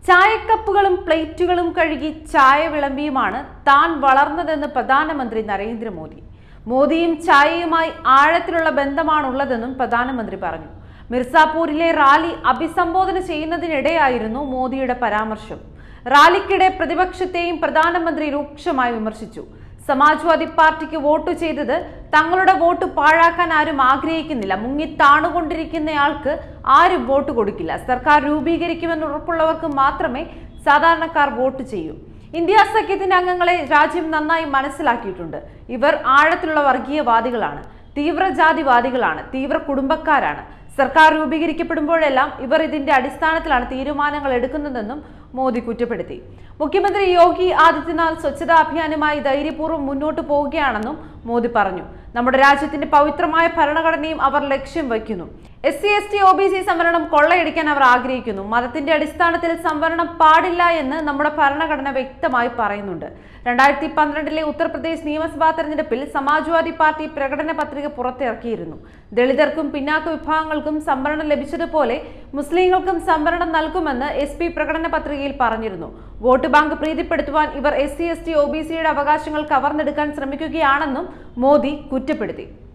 ചായക്കപ്പുകളും പ്ലേറ്റുകളും കഴുകി ചായ വിളമ്പിയുമാണ് താൻ വളർന്നതെന്ന് പ്രധാനമന്ത്രി നരേന്ദ്രമോദി. മോദിയും ചായയുമായി ആഴത്തിലുള്ള ബന്ധമാണുള്ളതെന്നും പ്രധാനമന്ത്രി പറഞ്ഞു. മിർസാപൂരിലെ റാലി അഭിസംബോധന ചെയ്യുന്നതിനിടെയായിരുന്നു മോദിയുടെ പരാമർശം. റാലിക്കിടെ പ്രതിപക്ഷത്തെയും പ്രധാനമന്ത്രി രൂക്ഷമായി വിമർശിച്ചു. സമാജ്വാദി പാർട്ടിക്ക് വോട്ട് ചെയ്തത് തങ്ങളുടെ വോട്ട് പാഴാക്കാൻ ആരും ആഗ്രഹിക്കുന്നില്ല. മുങ്ങിത്താണുകൊണ്ടിരിക്കുന്നയാൾക്ക് ആരും വോട്ട് കൊടുക്കില്ല. സർക്കാർ രൂപീകരിക്കുമെന്ന് ഉറപ്പുള്ളവർക്ക് മാത്രമേ സാധാരണക്കാർ വോട്ട് ചെയ്യൂ. ഇന്ത്യ സഖ്യത്തിന്റെ അംഗങ്ങളെ രാജ്യം നന്നായി മനസ്സിലാക്കിയിട്ടുണ്ട്. ഇവർ ആഴത്തിലുള്ള വർഗീയവാദികളാണ്, തീവ്രജാതിവാദികളാണ്, തീവ്ര കുടുംബക്കാരാണ്. സർക്കാർ രൂപീകരിക്കപ്പെടുമ്പോഴെല്ലാം ഇവർ ഇതിന്റെ അടിസ്ഥാനത്തിലാണ് തീരുമാനങ്ങൾ എടുക്കുന്നതെന്നും മോദി കുറ്റപ്പെടുത്തി. മുഖ്യമന്ത്രി യോഗി ആദിത്യനാഥ് സ്വച്ഛതാ അഭിയാനുമായി ധൈര്യപൂർവ്വം മുന്നോട്ട് പോവുകയാണെന്നും മോദി പറഞ്ഞു. നമ്മുടെ രാജ്യത്തിന്റെ പവിത്രമായ ഭരണഘടനയും അവർ ലക്ഷ്യം വയ്ക്കുന്നു. SC ST OBC സംവരണം കൊള്ളയടിക്കാൻ അവർ ആഗ്രഹിക്കുന്നു. മതത്തിന്റെ അടിസ്ഥാനത്തിൽ സംവരണം പാടില്ല എന്ന് നമ്മുടെ ഭരണഘടന വ്യക്തമായി പറയുന്നുണ്ട്. 2012 ഉത്തർപ്രദേശ് നിയമസഭാ തെരഞ്ഞെടുപ്പിൽ സമാജ്വാദി പാർട്ടി പ്രകടന പത്രിക പുറത്തിറക്കിയിരുന്നു. ദളിതർക്കും പിന്നാക്ക വിഭാഗങ്ങൾക്കും സംവരണം ലഭിച്ചതുപോലെ മുസ്ലിങ്ങൾക്കും സംവരണം നൽകുമെന്ന് SP പ്രകടന പത്രികയിൽ പറഞ്ഞിരുന്നു. വോട്ട് ബാങ്ക് പ്രീതിപ്പെടുത്തുവാൻ ഇവർ SC ST OBCയുടെ അവകാശങ്ങൾ കവർന്നെടുക്കാൻ ശ്രമിക്കുകയാണെന്നും മോദി കുറ്റപ്പെടുത്തി.